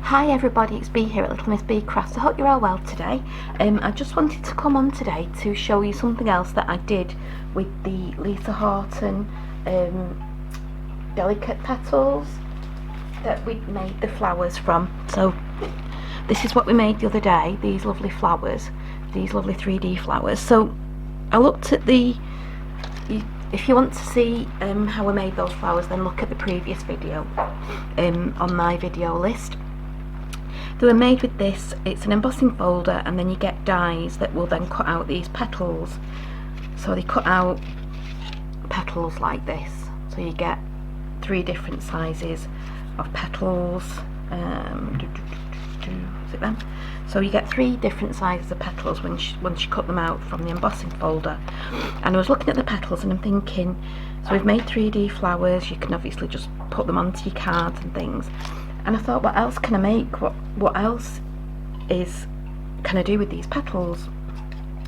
Hi everybody, it's Bee here at Little Miss Bee Crafts. I hope you're all well today. I just wanted to come on today to show you something else that I did with the Lisa Horton delicate petals that we made the flowers from. So this is what we made the other day, these lovely flowers, these lovely 3D flowers. So I looked at if you want to see how I made those flowers, then look at the previous video on my video list. They were made with this. It's an embossing folder, and then you get dies that will then cut out these petals. So they cut out petals like this, so you get 3 different sizes of petals. Is it them? So you get 3 different sizes of petals once you cut them out from the embossing folder. And I was looking at the petals and I'm thinking, so we've made 3D flowers, you can obviously just put them onto your cards and things. And I thought, what else can I make? What else can I do with these petals?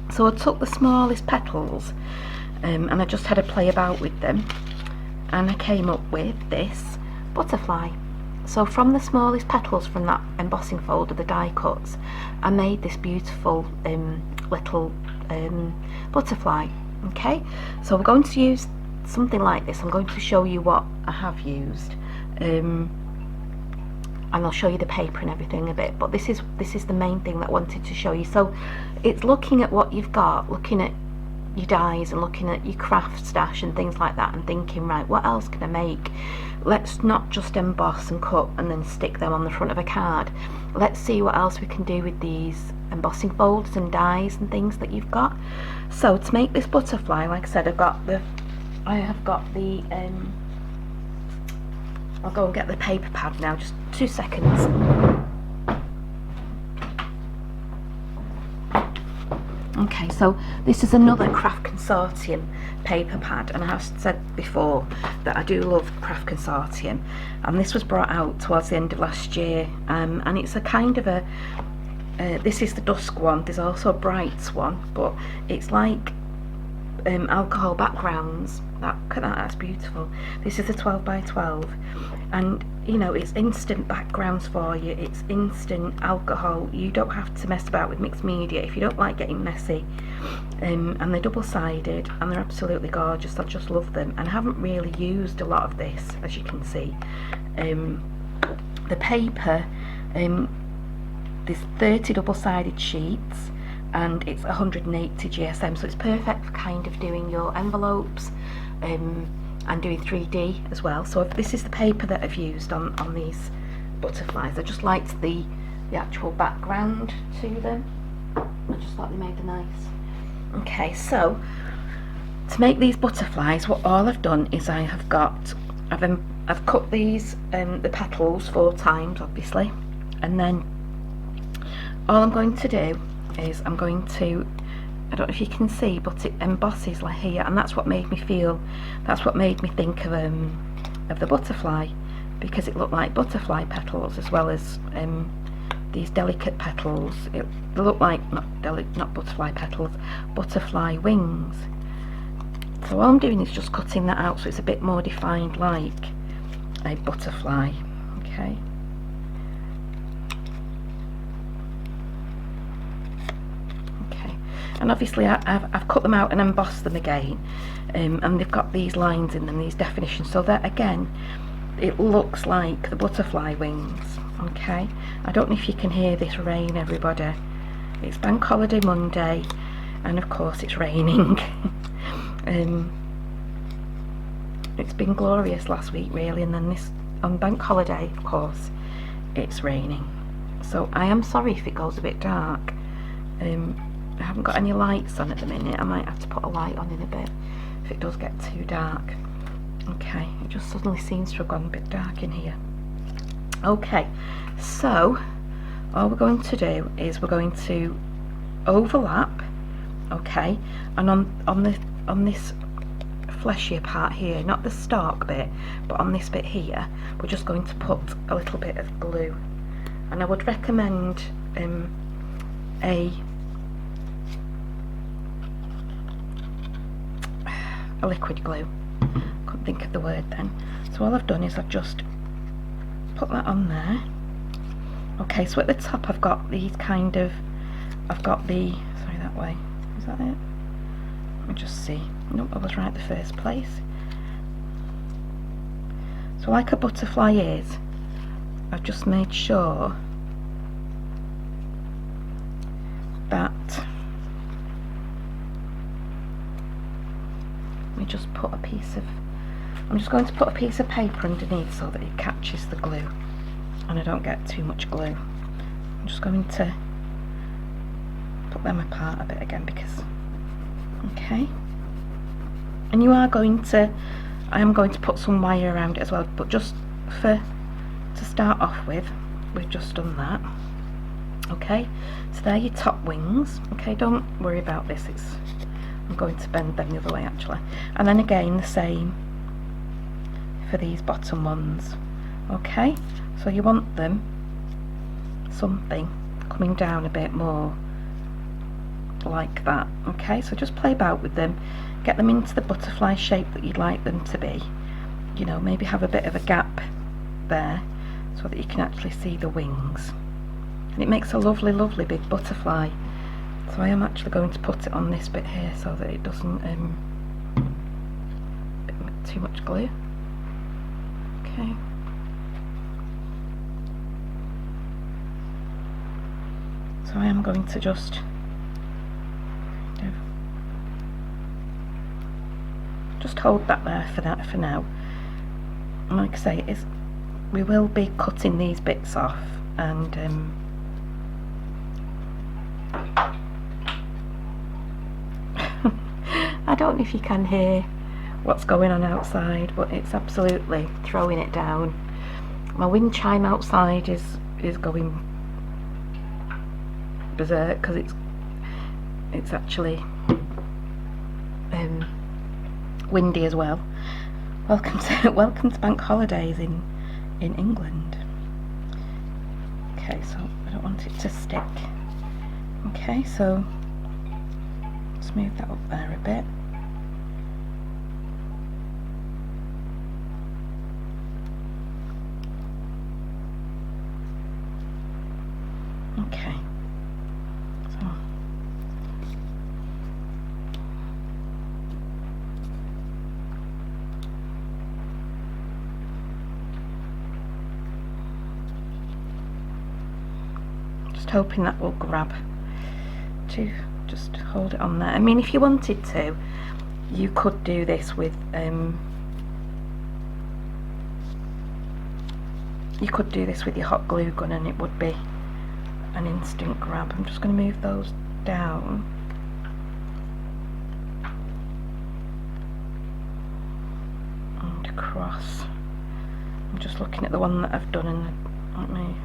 So I took the smallest petals and I just had a play about with them, and I came up with this butterfly. So from the smallest petals from that embossing folder, the die cuts, I made this beautiful little butterfly. Okay, so we're going to use something like this. I'm going to show you what I have used. And I'll show you the paper and everything a bit, but this is the main thing that I wanted to show you. So it's looking at what you've got, looking at your dies and looking at your craft stash and things like that, and thinking, right, what else can I make? Let's not just emboss and cut and then stick them on the front of a card. Let's see what else we can do with these embossing folders and dies and things that you've got. So to make this butterfly, like I said, I have got the I'll go and get the paper pad now, just 2 seconds. Okay, so this is another Craft Consortium paper pad, and I have said before that I do love Craft Consortium, and this was brought out towards the end of last year, and it's a kind of a, this is the dusk one, there's also a brights one, but it's like alcohol backgrounds. Look at that, that's beautiful. This is a 12 by 12, and you know, it's instant backgrounds for you, it's instant alcohol. You don't have to mess about with mixed media if you don't like getting messy. And they're double-sided and they're absolutely gorgeous. I just love them, and I haven't really used a lot of this, as you can see. The paper, there's 30 double-sided sheets, and it's 180 GSM, so it's perfect for kind of doing your envelopes and doing 3D as well. So this is the paper that I've used on these butterflies. I just liked the actual background to them. I just thought they made them nice. Okay, so to make these butterflies, what all I've done is I've cut these the petals 4 times, obviously, and then all I'm going to do is I'm going to, I don't know if you can see, but it embosses like here, and that's what made me think of the butterfly, because it looked like butterfly petals as well as these delicate petals. They look like not butterfly petals, butterfly wings. So all I'm doing is just cutting that out so it's a bit more defined like a butterfly. Okay. And obviously I've cut them out and embossed them again, and they've got these lines in them, these definitions, so that again it looks like the butterfly wings. Okay, I don't know if you can hear this rain, everybody. It's Bank Holiday Monday, and of course it's raining. It's been glorious last week really, and then this on Bank Holiday, of course, it's raining. So I am sorry if it goes a bit dark. I haven't got any lights on at the minute. I might have to put a light on in a bit if it does get too dark. Okay, it just suddenly seems to have gone a bit dark in here. Okay, so all we're going to do is we're going to overlap, okay, and on this fleshier part here, not the stalk bit, but on this bit here, we're just going to put a little bit of glue, and I would recommend a liquid glue. Couldn't think of the word then. So all I've done is I've just put that on there, Okay, so at the top I've got these kind of, sorry, that way, is that it? Let me just see. Nope, I was right the first place. So like a butterfly is, I've just made sure that, I'm just going to put a piece of paper underneath so that it catches the glue and I don't get too much glue. I'm just going to put them apart a bit again because, okay. And I am going to put some wire around it as well, but just to start off with, we've just done that. Okay, so they're your top wings. Okay, don't worry about this, I'm going to bend them the other way actually. And then again the same for these bottom ones. Okay, so you want them something coming down a bit more like that. Okay, so just play about with them, get them into the butterfly shape that you'd like them to be. You know, maybe have a bit of a gap there so that you can actually see the wings, and it makes a lovely big butterfly. So I am actually going to put it on this bit here so that it doesn't too much glue. Okay, so I am going to just hold that there for now. And like I say, we will be cutting these bits off, and I don't know if you can hear what's going on outside, but it's absolutely throwing it down. My wind chime outside is going berserk because it's actually windy as well. Welcome to bank holidays in England. Okay, so I don't want it to stick. Okay, so let's move that up there a bit. Okay, so just hoping that will grab to just hold it on there. I mean, if you wanted to, you could do this with your hot glue gun and it would be an instant grab. I'm just going to move those down. And across. I'm just looking at the one that I've done, and let me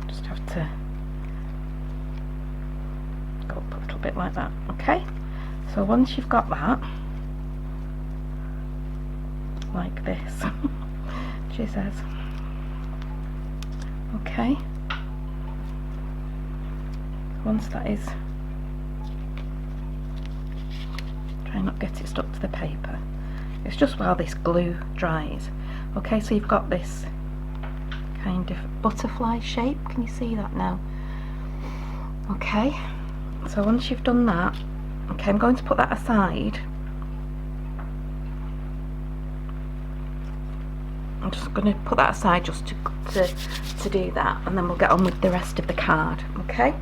just have to go up a little bit like that. Okay, so once you've got that, like this, she says, okay, once that is, try not to get it stuck to the paper, it's just while this glue dries. Okay, so you've got this kind of butterfly shape, can you see that now? Okay, so once you've done that, okay, I'm going to put that aside. I'm just going to put that aside just to do that, and then we'll get on with the rest of the card. Okay,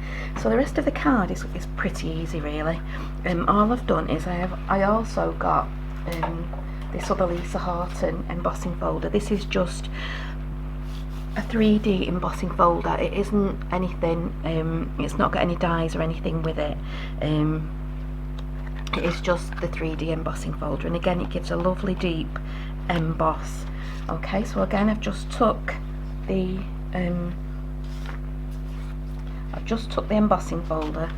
so the rest of the card is pretty easy really. All I've done is I also got this other Lisa Horton embossing folder. This is just a 3D embossing folder. It isn't anything, it's not got any dies or anything with it. It is just the 3D embossing folder, and again it gives a lovely deep emboss. Okay, so again I've just took the embossing folder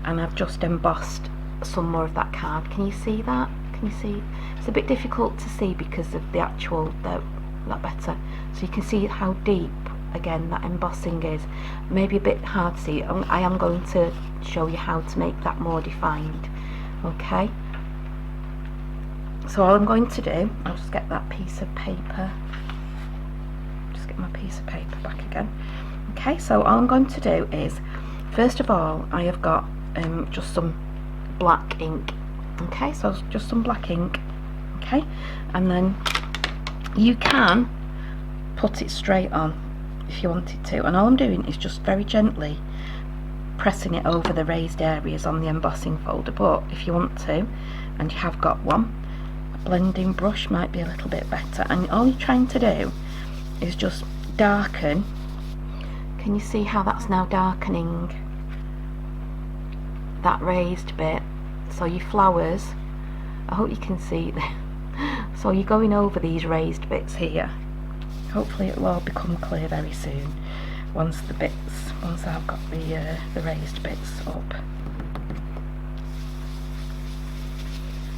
and I've just embossed some more of that card. Can you see that? Can you see? It's a bit difficult to see because of the actual, that better. So you can see how deep, again, that embossing is. Maybe a bit hard to see. I am going to show you how to make that more defined. Okay. So all I'm going to do, I'll just get that piece of paper. Just get my piece of paper back again. Okay, so all I'm going to do is, first of all, I have got just some black ink. Okay, so just some black ink. Okay, and then you can put it straight on if you wanted to, and all I'm doing is just very gently pressing it over the raised areas on the embossing folder. But if you want to, and you have got one, a blending brush might be a little bit better, and all you're trying to do is just darken. Can you see how that's now darkening that raised bit? So your flowers, I hope you can see so you're going over these raised bits here. Hopefully it will all become clear very soon once I've got the raised bits up.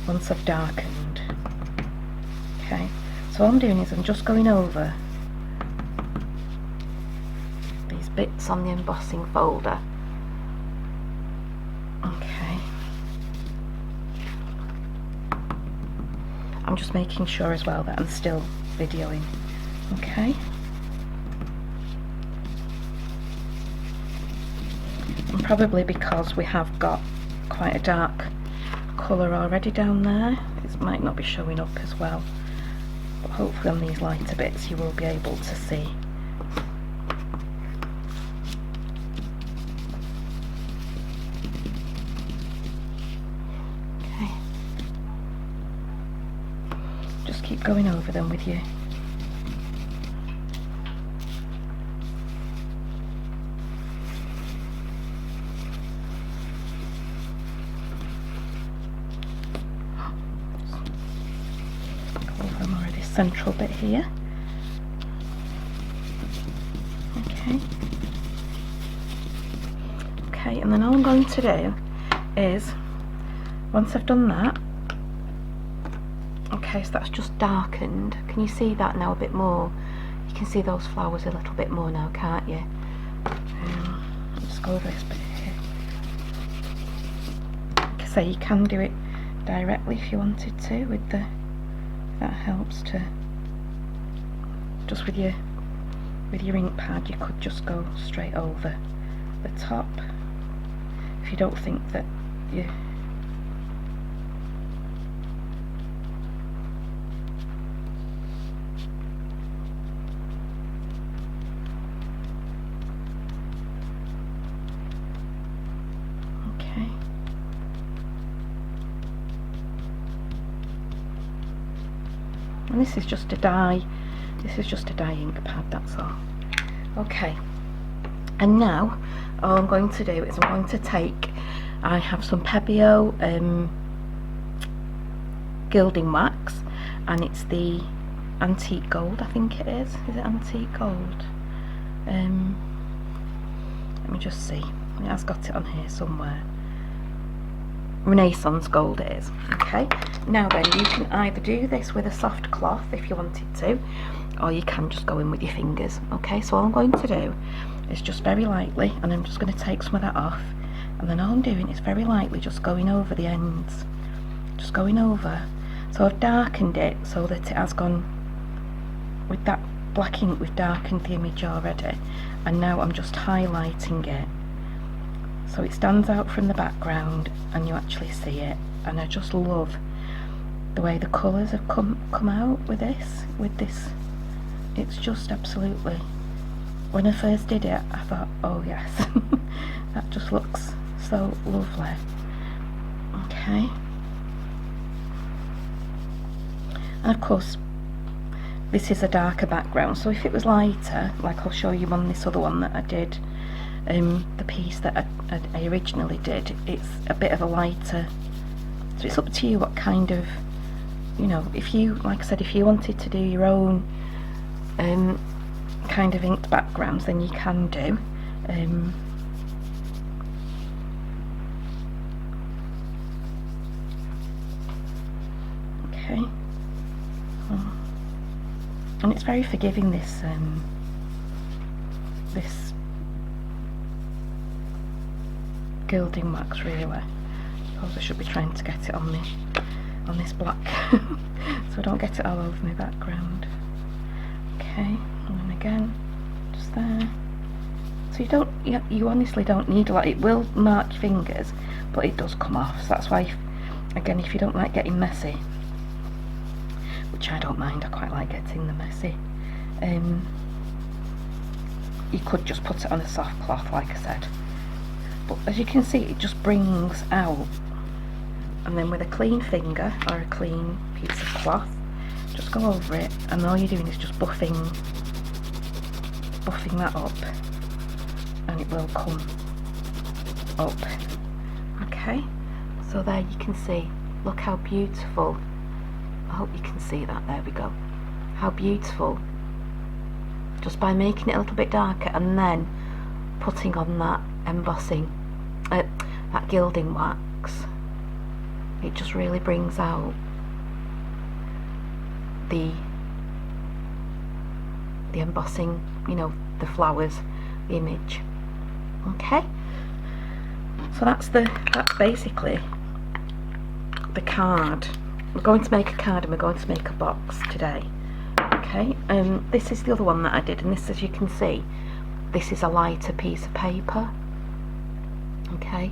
Once I've darkened. Okay, so all I'm doing is I'm just going over these bits on the embossing folder. Okay, I'm just making sure as well that I'm still videoing. Okay, and probably because we have got quite a dark colour already down there, it might not be showing up as well, but hopefully on these lighter bits you will be able to see. Okay, just keep going over them with you. Central bit here. Okay, and then all I'm going to do is, once I've done that, okay, so that's just darkened. Can you see that now a bit more? You can see those flowers a little bit more now, can't you? Let's go over this bit here. Like I say, you can do it directly if you wanted to with the, that helps to, just with your ink pad you could just go straight over the top if you don't think that you okay. And this is just a dye. This is just a dye ink pad, that's all. Okay, and now all I'm going to do is I'm going to take, I have some Pebeo gilding wax, and it's the antique gold, I think it is. Is it antique gold? Let me just see. It has got it on here somewhere. Renaissance gold it is. Okay, now then, you can either do this with a soft cloth if you wanted to, or you can just go in with your fingers. Okay, so all I'm going to do is just very lightly, and I'm just going to take some of that off, and then all I'm doing is very lightly just going over the ends, just going over. So I've darkened it so that it has gone with that black ink. We've darkened the image already, and now I'm just highlighting it so it stands out from the background and you actually see it. And I just love the way the colours have come out with this. It's just absolutely, when I first did it I thought, oh yes, that just looks so lovely. Okay, and of course this is a darker background, so if it was lighter, like I'll show you on this other one that I did, the piece that I originally did, it's a bit of a lighter, so it's up to you what kind of, you know, if you, like I said, if you wanted to do your own kind of inked backgrounds, then you can do. Okay, and it's very forgiving, this this gilding wax, really. I suppose I should be trying to get it on this black so I don't get it all over my background. Okay, and then again, just there. So you honestly don't need a lot. It will mark your fingers, but it does come off. So that's why, again, if you don't like getting messy, which I don't mind, I quite like getting the messy, you could just put it on a soft cloth, like I said. But as you can see, it just brings out, and then with a clean finger or a clean piece of cloth, just go over it, and all you're doing is just buffing that up, and it will come up. Okay, so there you can see, look how beautiful. I hope you can see that. There we go. How beautiful, just by making it a little bit darker and then putting on that embossing, that gilding wax. It just really brings out the embossing, you know, the flowers, the image. Okay, so that's basically the card. We're going to make a card and we're going to make a box today. Okay, this is the other one that I did, and this, as you can see, this is a lighter piece of paper. Okay,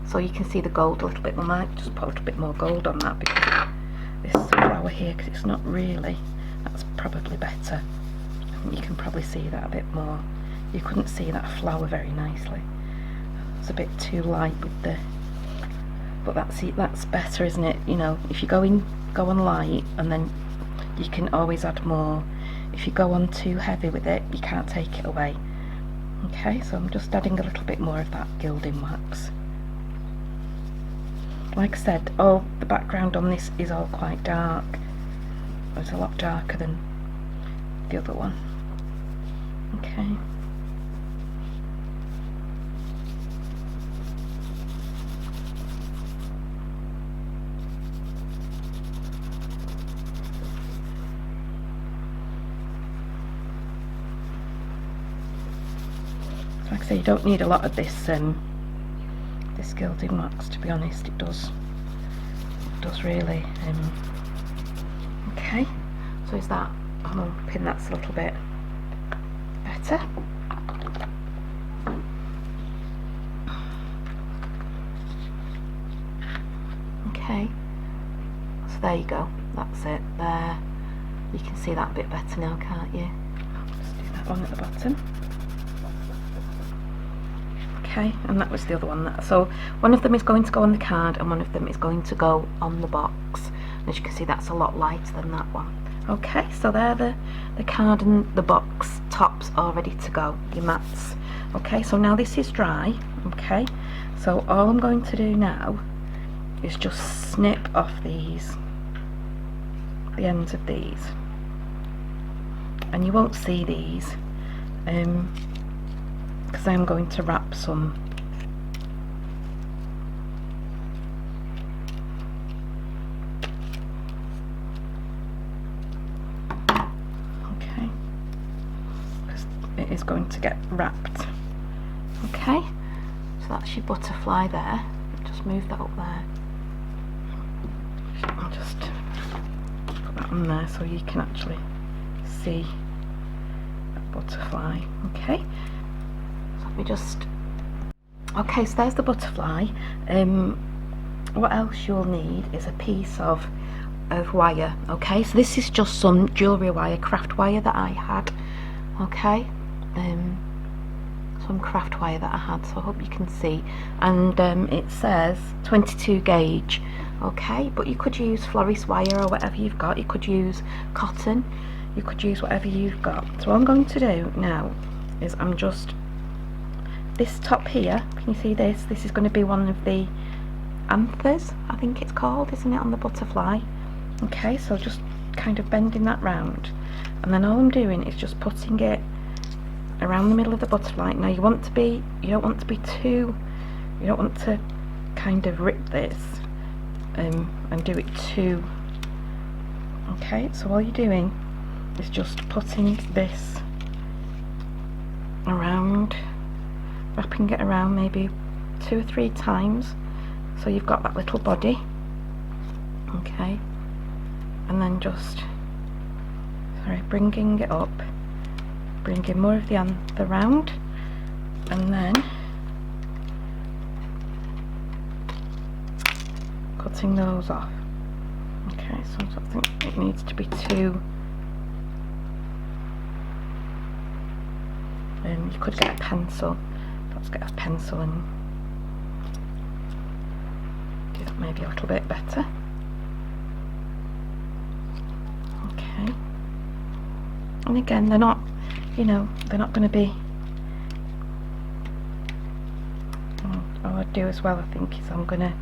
so you can see the gold a little bit. I might just put a little bit more gold on that because this flower here, because it's not really, that's probably better. I think you can probably see that a bit more. You couldn't see that flower very nicely. It's a bit too light with the, but that's better, isn't it? You know, if you go on light, and then you can always add more. If you go on too heavy with it, you can't take it away. Okay, so I'm just adding a little bit more of that gilding wax. Like I said, the background on this is all quite dark. It's a lot darker than the other one. Okay. Like I say, you don't need a lot of this this gilding wax, to be honest. It does really. Okay, so is that, I'm hoping that's a little bit better. Okay, so there you go, that's it there. You can see that a bit better now, can't you? Just do that one at the bottom. Okay, and that was the other one. So one of them is going to go on the card and one of them is going to go on the box. And as you can see, that's a lot lighter than that one. Okay, so they're the card and the box tops all ready to go, your mats. Okay, so now this is dry. Okay, so all I'm going to do now is just snip off the ends of these, and you won't see these because I'm going to wrap some okay, because it is going to get wrapped. Okay, so that's your butterfly there. Just move that up there. I'll just put that on there so you can actually see that butterfly. Okay, so let me just, okay, so there's the butterfly. What else you'll need is a piece of wire. Okay, so this is just some jewellery wire, craft wire that I had. Okay, some craft wire that I had, so I hope you can see, and it says 22 gauge. Okay, but you could use florist wire or whatever you've got. You could use cotton, you could use whatever you've got. So what I'm going to do now is I'm just, this top here, can you see this? This is going to be one of the anthers, I think it's called, isn't it, on the butterfly? Okay, so just kind of bending that round, and then all I'm doing is just putting it around the middle of the butterfly. Now you don't want to kind of rip this and do it too. Okay, so all you're doing is just putting this around, wrapping it around maybe 2 or 3 times, so you've got that little body. Okay, and then just, bringing it up, bringing more of the anther round, and then cutting those off. Okay, so I don't think it needs to be too. You could get a pencil. Let's get a pencil and do that maybe a little bit better. Okay. And again, they're not, you know, they're not going to be. All I'd do as well, I think, is I'm going to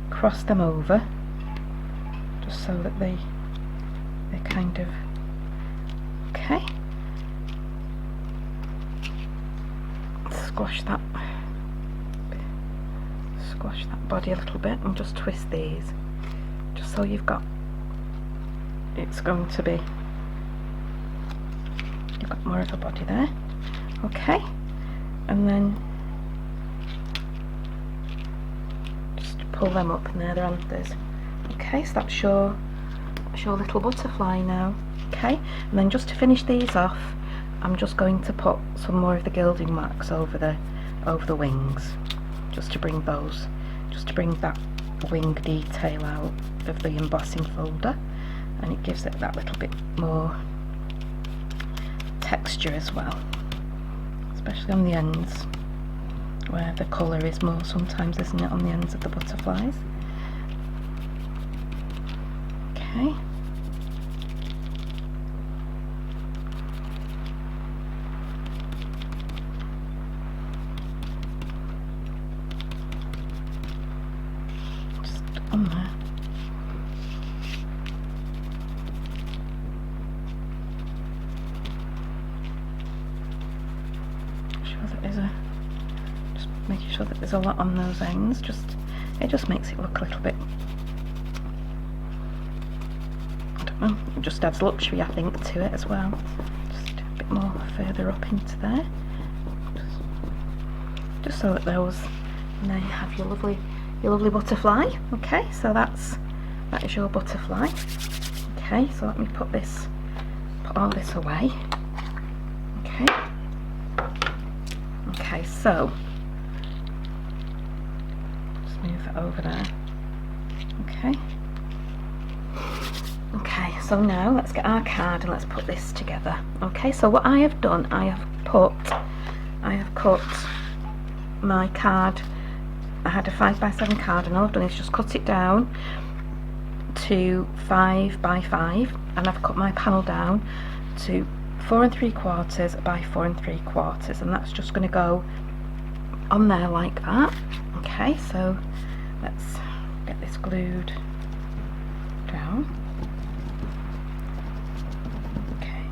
cross them over, just so that they're kind of okay. Squash that body a little bit and just twist these, just so you've got, it's going to be, you've got more of a body there. Okay, and then just pull them up, and there, their anthers. Okay, so that's your little butterfly now. Okay, and then just to finish these off, I'm just going to put some more of the gilding wax over the wings, just to bring that wing detail out of the embossing folder, and it gives it that little bit more texture as well, especially on the ends where the colour is more sometimes, isn't it, on the ends of the butterflies. Okay. On there. Just making sure that there's a lot on those ends. It just makes it look a little bit, I don't know, it just adds luxury, I think, to it as well. Just a bit more further up into there, just so that those, and there you have your lovely butterfly. Okay, so that is your butterfly. Okay, so let me put all this away. Okay. Okay, so just move it over there. Okay. Okay, so now let's get our card and let's put this together. Okay, so what I have done, I have cut my card. I had a 5x7 card, and all I've done is just cut it down to 5x5, and I've cut my panel down to 4 3/4 by 4 3/4, and that's just going to go on there like that. Okay, so let's get this glued down. Okay.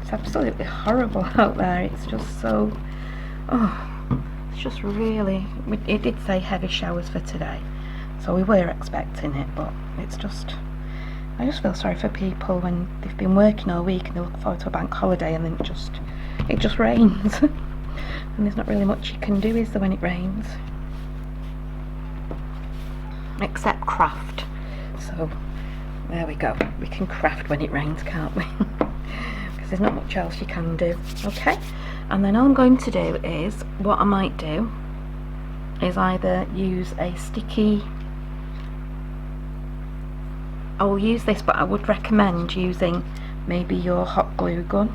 It's absolutely horrible out there. It's just so, it's just really, it did say heavy showers for today, so we were expecting it, but it's just, I just feel sorry for people when they've been working all week and they look forward to a bank holiday, and then it just rains and there's not really much you can do, is there, when it rains, except craft. So there we go, we can craft when it rains, can't we? Because there's not much else you can do. Okay, and then all I'm going to do is, what I might do is either use a sticky, I will use this, but I would recommend using maybe your hot glue gun,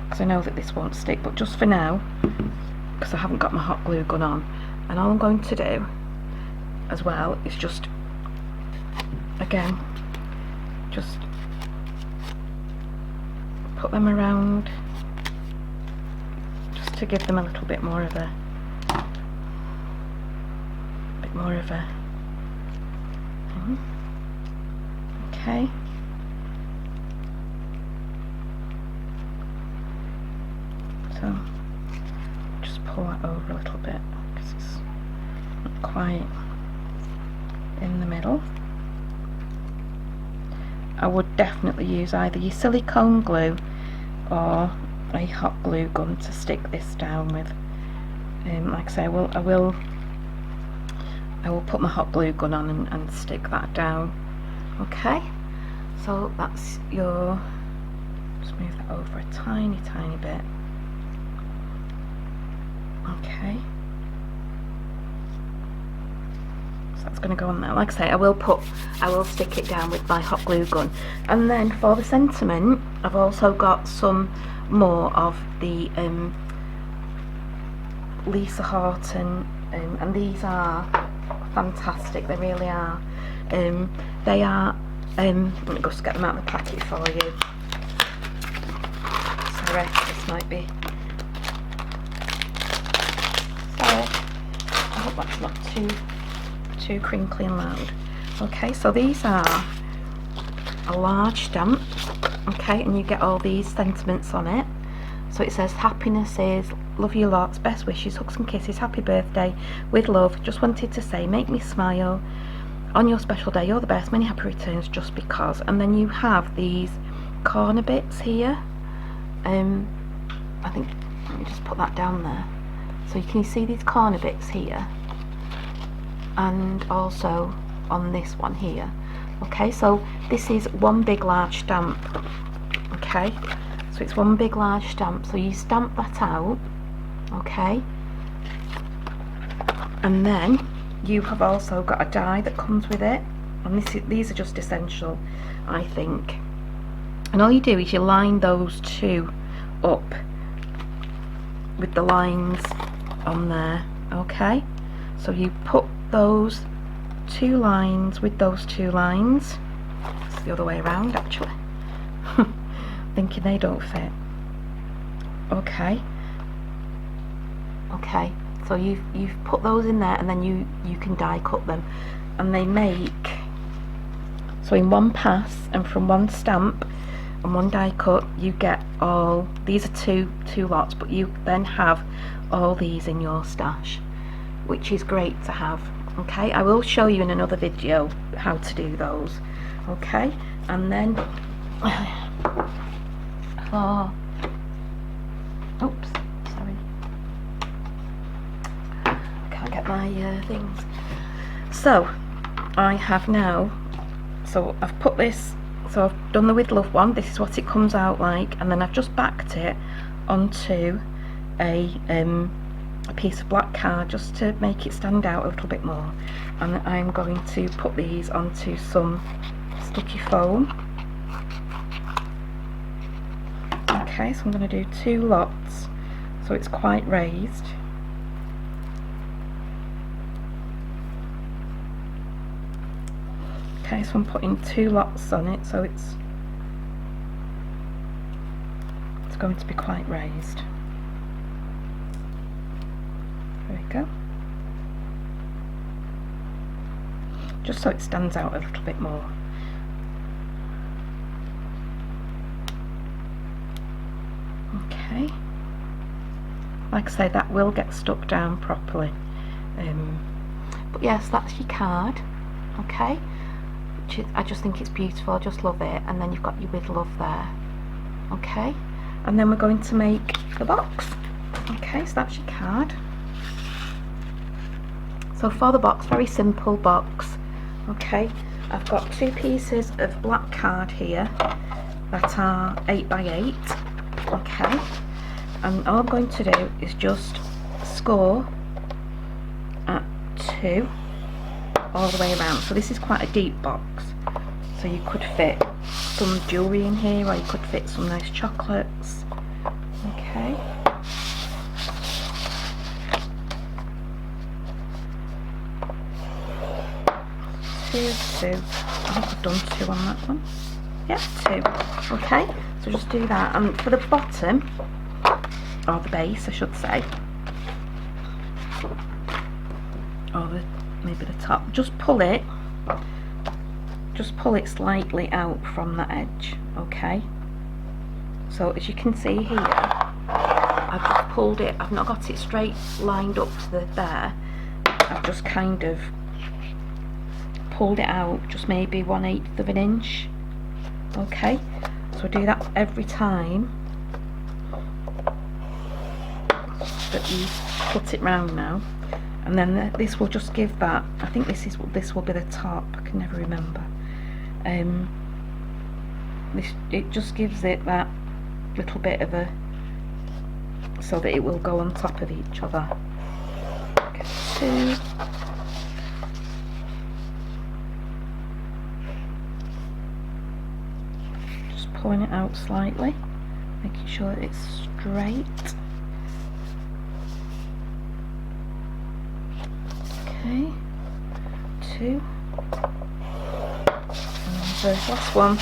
because I know that this won't stick, but just for now, because I haven't got my hot glue gun on, and all I'm going to do as well is just, again, just put them around, just to give them a little bit more of a okay. So just pull that over a little bit because it's not quite in the middle. I would definitely use either your silicone glue or a hot glue gun to stick this down with. Like I say, I will I will put my hot glue gun on and stick that down. Okay, so that's your, just move that over a tiny bit. Okay, so that's going to go on there. Like I say, I will stick it down with my hot glue gun. And then for the sentiment, I've also got some more of the Lisa Horton, and these are fantastic, they really are. They are, let me just get them out of the packet for you. Sorry, this might be, sorry, I hope that's not too crinkly and loud. Okay, so these are a large stamp, okay, and you get all these sentiments on it. So it says happiness is, love you lots, best wishes, hugs and kisses, happy birthday, with love, just wanted to say, make me smile, on your special day, you're the best, many happy returns, just because. And then you have these corner bits here. I think, let me just put that down there. So you can see these corner bits here, and also on this one here. Okay, so this is one big large stamp. Okay, so it's one big large stamp, so you stamp that out. Okay, and then you have also got a die that comes with it, and these are just essential, I think. And all you do is you line those two up with the lines on there. Okay, so you put those two lines with those two lines. It's the other way around actually. Thinking they don't fit. Okay, so you've put those in there, and then you can die cut them, and they make, so in one pass and from one stamp and one die cut you get all these are two lots, but you then have all these in your stash, which is great to have. Okay, I will show you in another video how to do those. Okay, and then oops, sorry, can't get my things. So I have now, so I've put this, so I've done the with love one, this is what it comes out like, and then I've just backed it onto a piece of black card just to make it stand out a little bit more, and I'm going to put these onto some sticky foam. Okay, so I'm going to do two lots, so it's quite raised. Okay, so I'm putting two lots on it, so it's going to be quite raised. There we go. Just so it stands out a little bit more. Okay, like I say, that will get stuck down properly, but yes, that's your card. Okay, which is, I just think it's beautiful, I just love it. And then you've got your with love there. Okay, and then we're going to make the box. Okay, so that's your card. So for the box, very simple box. Okay, I've got two pieces of black card here that are 8 by 8. Okay, and all I'm going to do is just score at 2 all the way around. So this is quite a deep box, so you could fit some jewellery in here, or you could fit some nice chocolates. Okay, two. I think I've done 2 on that one. Yeah, 2. Okay, so just do that. And for the bottom, or the base I should say, or maybe the top, just pull it slightly out from the edge. Okay, so as you can see here, I've just pulled it, I've not got it straight lined up to there, I've just kind of pulled it out just maybe 1/8 of an inch. Okay, so do that every time. that you put it round now, and then this will just give that. I think this will be the top. I can never remember. It just gives it that little bit of a, so that it will go on top of each other. Okay, 2. Just pulling it out slightly, making sure that it's straight. Okay, 2. And the last one,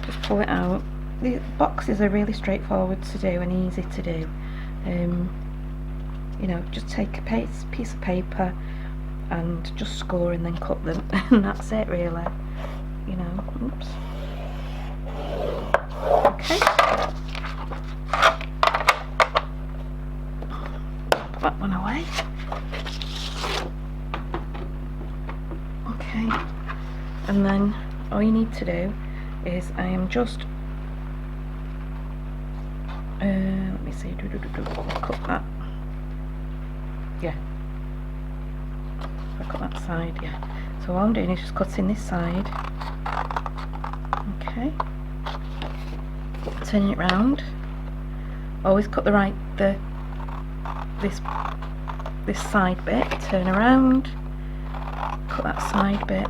just pull it out. The boxes are really straightforward to do and easy to do. You know, just take a piece of paper and just score and then cut them, and that's it really. You know, oops. Okay. Put that one away. Okay. And then all you need to do is I am just let me see, cut that. Yeah, I cut that side, yeah. So all I'm doing is just cutting this side. Okay. Turning it round. Always cut this side bit, turn around, cut that side bit,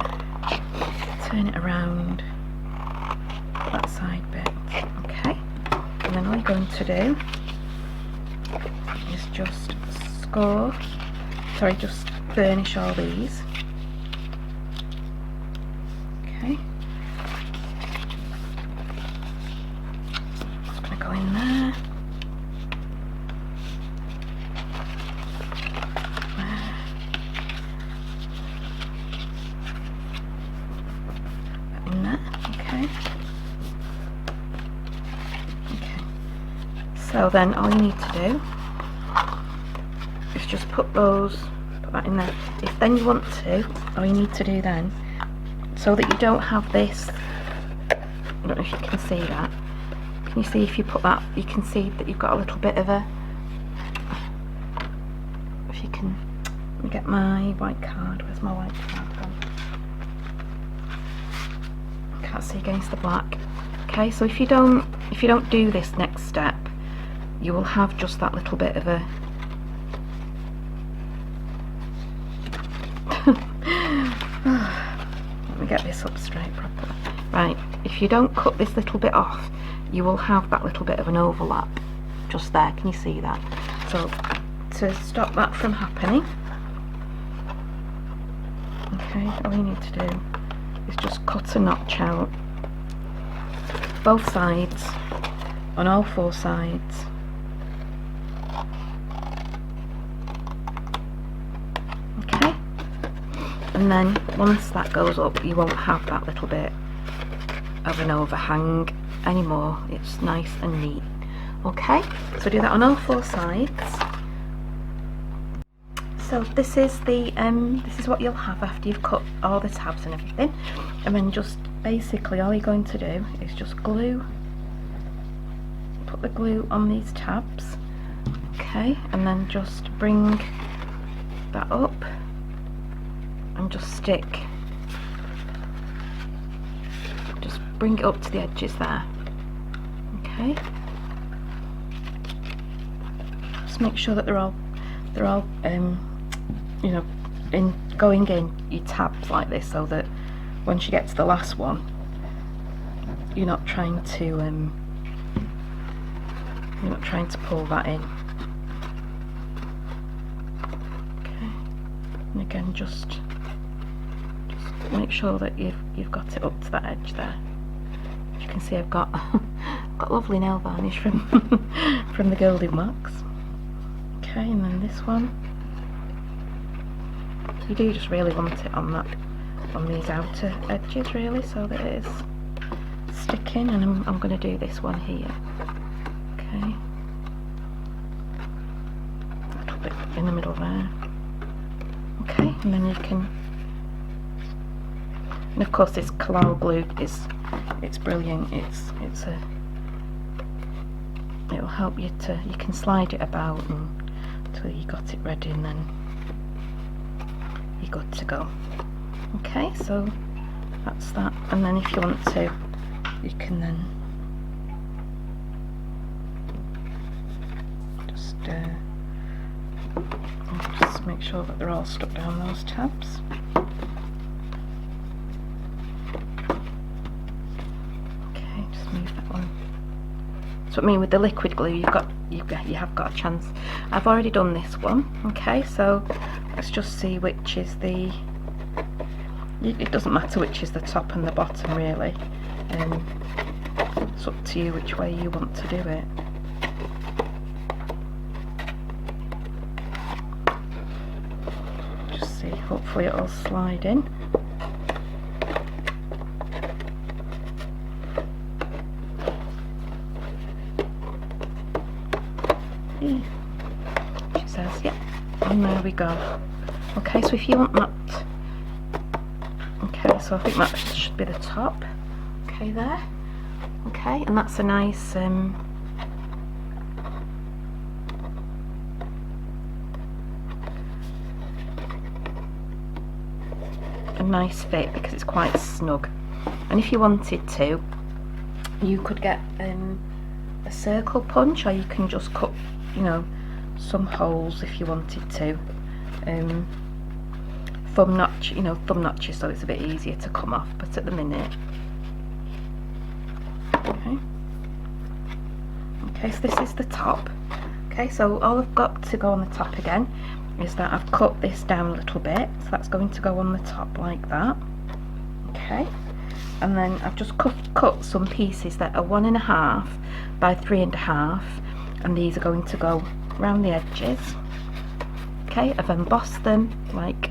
turn it around, cut that side bit. Okay. And then all you're going to do is just just burnish all these. Okay. Just going to go in there. In there. Okay. So then all you need to do is just put that in there. If then you want to, all you need to do then, so that you don't have this, I don't know if you can see that, can you see if you put that, you can see that you've got a little bit of a, if you can, let me get my white card, where's my white card gone? Can't see against the black. Okay, so if you don't do this next step, you will have just that little bit of a let me get this up straight properly. Right, if you don't cut this little bit off, you will have that little bit of an overlap just there. Can you see that? So to stop that from happening, okay, all you need to do is just cut a notch out both sides, on all 4 sides. Okay, and then once that goes up, you won't have that little bit of an overhang anymore. It's nice and neat. Okay, so do that on all 4 sides. So this is what you'll have after you've cut all the tabs and everything, and then just basically all you're going to do is just put the glue on these tabs, okay, and then just bring that up and just bring it up to the edges there. Okay, just make sure that they're all you know, going in your tabs like this, so that once you get to the last one, you're not trying to pull that in. Okay, and again, just make sure that you've got it up to that edge there. As you can see, I've got lovely nail varnish from from the Golden Wax. Okay, and then this one, you do just really want it on these outer edges really, so that it is sticking, and I'm going to do this one here. Okay, a little bit in the middle there. Okay, and then you can, and of course this Collal glue it's brilliant. It'll help you you can slide it about and so you got it ready and then you're good to go. Okay, so that's that, and then if you want to, you can then just make sure that they're all stuck down those tabs. Okay, just move that one. So I mean, with the liquid glue, you have got a chance. I've already done this one. Okay, so let's just see which is the. It doesn't matter which is the top and the bottom, really. It's up to you which way you want to do it. Just see, hopefully it'll slide in. She says, yeah, and there we go. Okay, so if you want that, okay, so I think that should be the top. Okay, there. Okay, and that's a nice fit because it's quite snug. And if you wanted to, you could get a circle punch, or you can just cut, you know, some holes if you wanted to. Thumb notches, so it's a bit easier to come off. But at the minute, okay, so this is the top. Okay, so all I've got to go on the top again is that I've cut this down a little bit, so that's going to go on the top like that. Okay, and then I've just cut some pieces that are 1.5 by 3.5, and these are going to go around the edges. Okay, I've embossed them like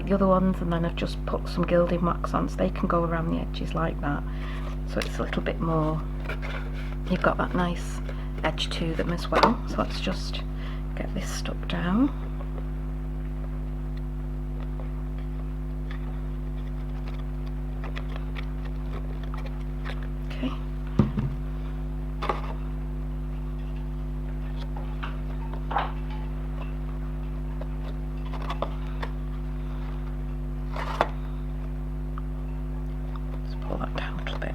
the other ones, and then I've just put some gilding wax on so they can go around the edges like that, so it's a little bit more, you've got that nice edge to them as well. So let's just get this stuck down. Okay. Pull that down a little bit.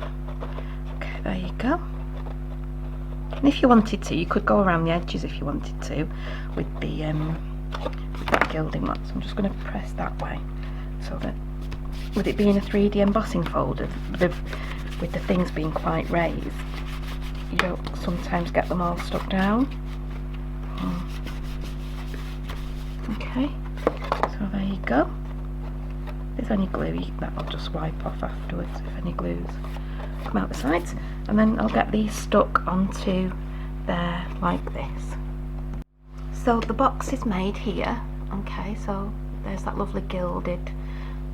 Okay, there you go. And if you wanted to, you could go around the edges if you wanted to with the with that gilding wax. I'm just going to press that way so that, with it being a 3D embossing folder, with the things being quite raised, you don't sometimes get them all stuck down. Okay, so there you go. If there's any glue, that I'll just wipe off afterwards if any glues come out the sides, and then I'll get these stuck onto there like this. So the box is made here. Okay, so there's that lovely gilded.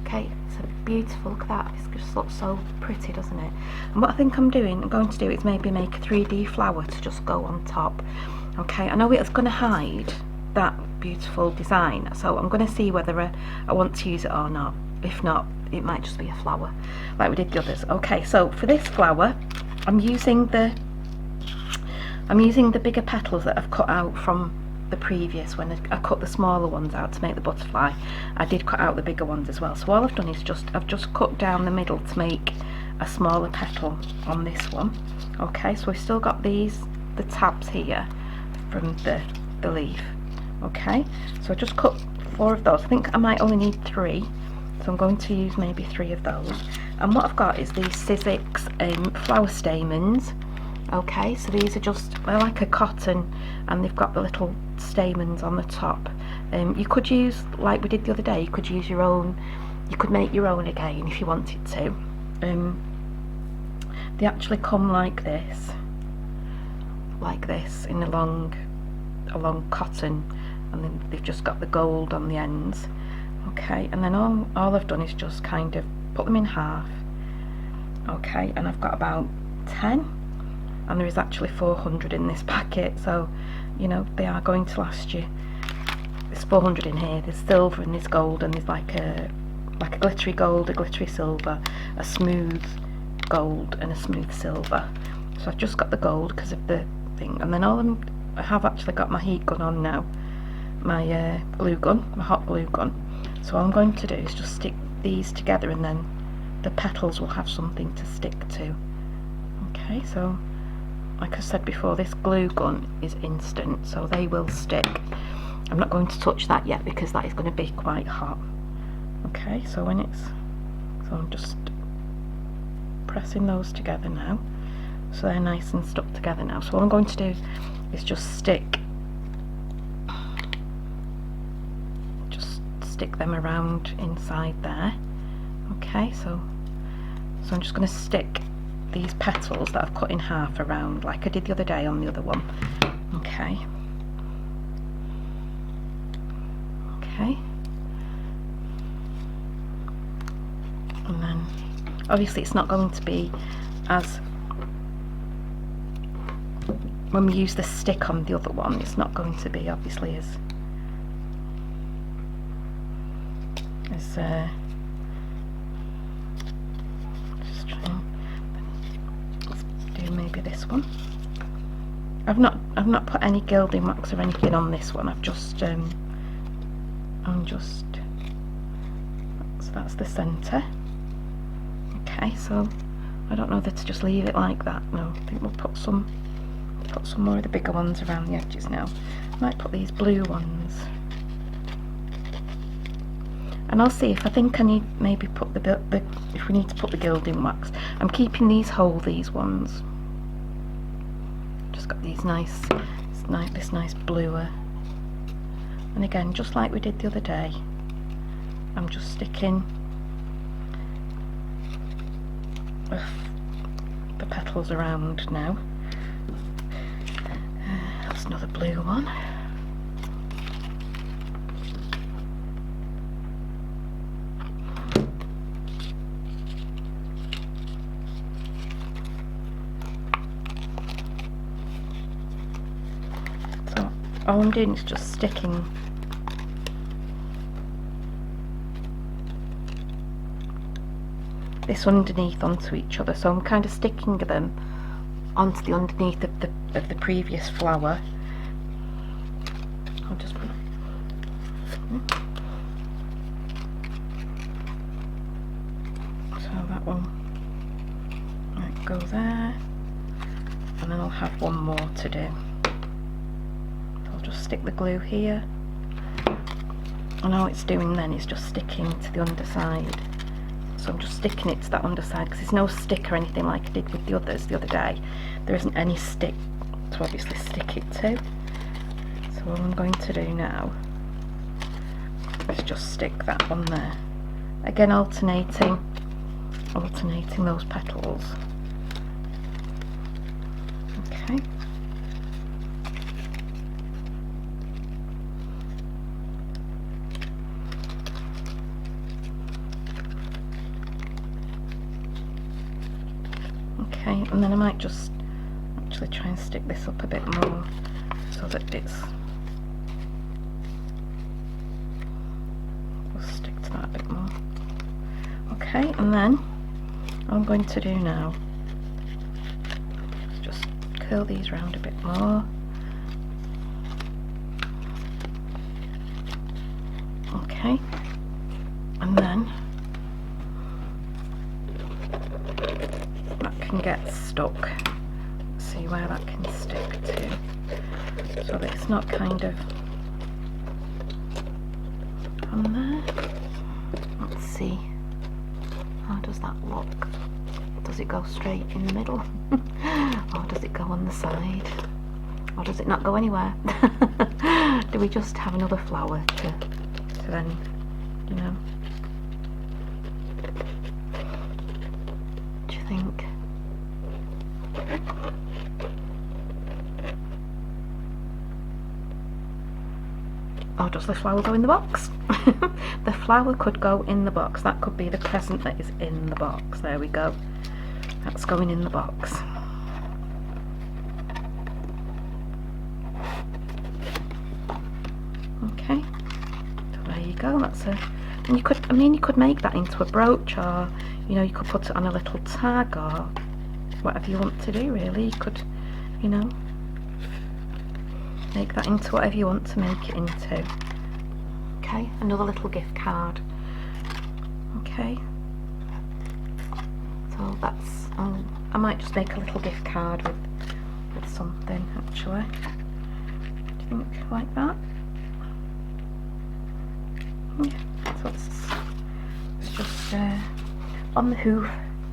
Okay, it's a beautiful, look at that, it just looks so pretty, doesn't it? And what I think I'm going to do is maybe make a 3D flower to just go on top. Okay, I know it's going to hide that beautiful design, so I'm going to see whether I want to use it or not. If not, it might just be a flower like we did the others. Okay, so for this flower, I'm using the bigger petals that I've cut out from the previous, when I cut the smaller ones out to make the butterfly. I did cut out the bigger ones as well, so all I've done is I've just cut down the middle to make a smaller petal on this one. Okay, so we've still got the tabs here from the leaf. Okay, so I just cut 4 of those. I think I might only need 3, so I'm going to use maybe 3 of those. And what I've got is these Sizzix flower stamens. Okay, so these are they're like a cotton, and they've got the little stamens on the top. You could use, like we did the other day, you could use your own, you could make your own again if you wanted to. They actually come like this in a long cotton, and then they've just got the gold on the ends. Okay, and then all I've done is just kind of put them in half. Okay, and I've got about 10, and there is actually 400 in this packet, so you know they are going to last you. There's 400 in here. There's silver and there's gold, and there's like a glittery gold, a glittery silver, a smooth gold, and a smooth silver. So I've just got the gold because of the thing, and then I have actually got my heat gun on now, my glue gun, my hot glue gun. So all I'm going to do is just stick these together, and then the petals will have something to stick to. Okay, so like I said before, this glue gun is instant, so they will stick. I'm not going to touch that yet because that is going to be quite hot. Okay, so I'm just pressing those together now, so they're nice and stuck together now. So what I'm going to do is just stick them around inside there. Okay, so I'm just going to stick these petals that I've cut in half around like I did the other day on the other one. Okay. And then obviously it's not going to be as, when we use the stick on the other one, it's not going to be obviously as just try and let's do maybe this one. I've not put any gilding wax or anything on this one. I've just so that's the centre. Okay, so I don't know whether to just leave it like that. No, I think we'll put some more of the bigger ones around the edges now. I might put these blue ones, and I'll see if I think I need maybe put if we need to put the gilding wax. I'm keeping these whole, these ones. Just got these this nice bluer, and again, just like we did the other day, I'm just sticking the petals around now. That's another blue one. So all I'm doing is just sticking this underneath onto each other, so I'm kind of sticking them onto the underneath of the previous flower. I'll just put so that one might go there, and then I'll have one more to do. So I'll just stick the glue here, and all it's doing then is just sticking to the underside. So I'm just sticking it to that underside because there's no stick or anything like I did with the others the other day. There isn't any stick to obviously stick it to. So what I'm going to do now is just stick that on there. Again, alternating those petals. Okay. And then I might just actually try and stick this up a bit more so that we'll stick to that a bit more. Okay, and then what I'm going to do now is just curl these round a bit more. Okay, and then can get stuck. See where that can stick to, so that it's not kind of on there. Let's see, how does that look? Does it go straight in the middle or does it go on the side, or does it not go anywhere? Do we just have another flower to then, you know, do you think? Or does the flower go in the box? The flower could go in the box. That could be the present that is in the box. There we go. That's going in the box. Okay. So there you go. That's a. And you could. I mean, you could make that into a brooch, or you know, you could put it on a little tag, or whatever you want to do. Really, you could. You know. make that into whatever you want to make it into. Okay, another little gift card. Okay, so that's, I might just make a little gift card with something actually. Do you think like that? Yeah, so it's just on the hoof.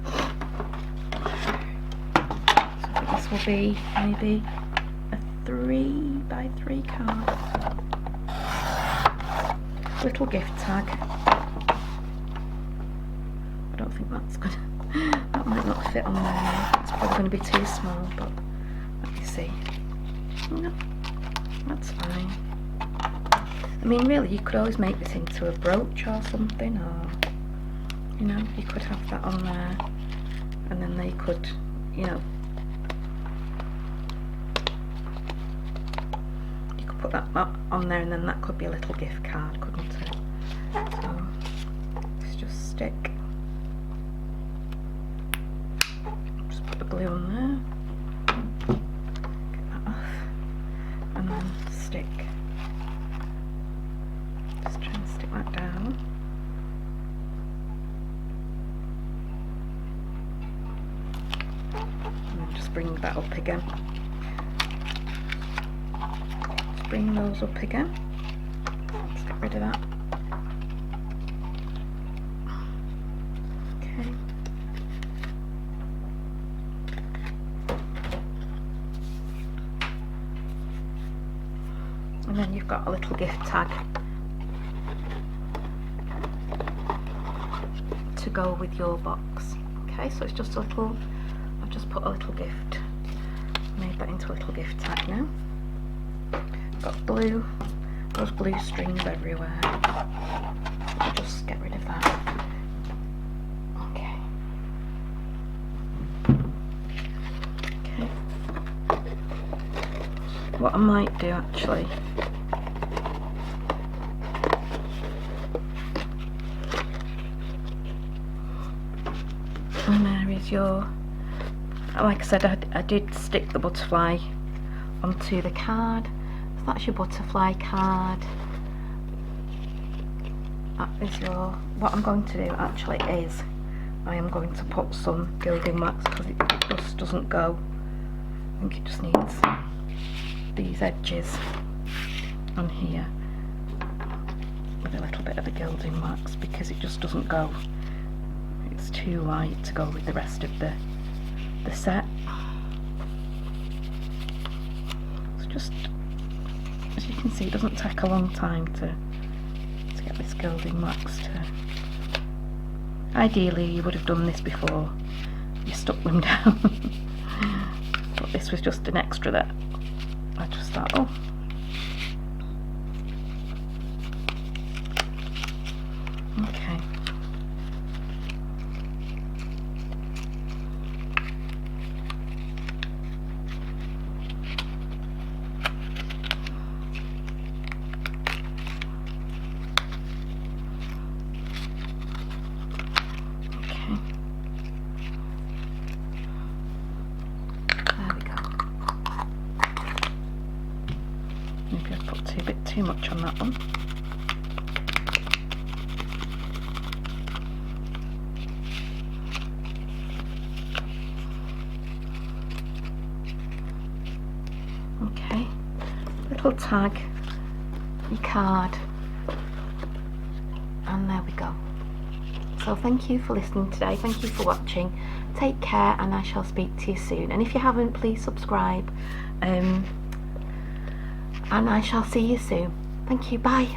So I think this will be maybe a 3x3 card. Little gift tag. I don't think that's good. That might not fit on there. It's probably going to be too small, but let me see. No, that's fine. I mean, really, you could always make this into a brooch or something, or, you know, you could have that on there, and then they could, you know, you could put that on there, and then that could be a little gift card, couldn't it? So, let's just stick. Just put the glue on there. Get that off, and then stick. Just try and stick that down. And then just bring that up again. Just bring those up again. Let's get rid of that. Okay. And then you've got a little gift tag to go with your box. Okay, so it's just a little, I've just put a little gift, made that into a little gift tag now. Got blue, those blue strings everywhere. So just get rid of that. Okay. Okay. What I might do actually, and there is your, like I said, I did stick the butterfly onto the card, so that's your butterfly card. That is your, what I'm going to do actually is, I am going to put some gilding wax, because it just doesn't go, I think it just needs these edges on here with a little bit of the gilding wax, because it just doesn't go. It's too light to go with the rest of the set. It's just, as you can see, it doesn't take a long time to get this gilding wax to. Ideally you would have done this before you stuck them down, but this was just an extra that I just thought, oh, okay. Maybe I've put a bit too much on that one. Okay, little tag, your card, and there we go. So thank you for listening today, thank you for watching, take care, and I shall speak to you soon. And if you haven't, please subscribe, and I shall see you soon. Thank you, bye.